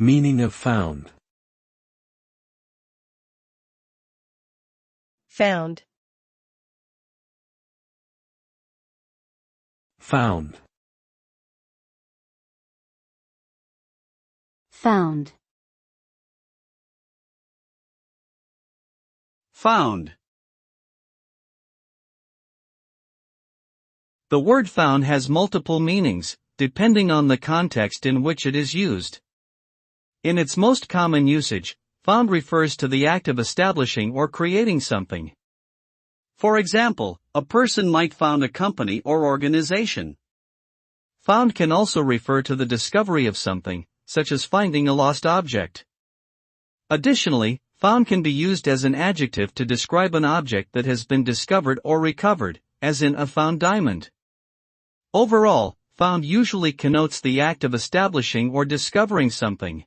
Meaning of found. Found. Found. Found. Found. The word found has multiple meanings, depending on the context in which it is used. In its most common usage, found refers to the act of establishing or creating something. For example, a person might found a company or organization. Found can also refer to the discovery of something, such as finding a lost object. Additionally, found can be used as an adjective to describe an object that has been discovered or recovered, as in a found diamond. Overall, found usually connotes the act of establishing or discovering something.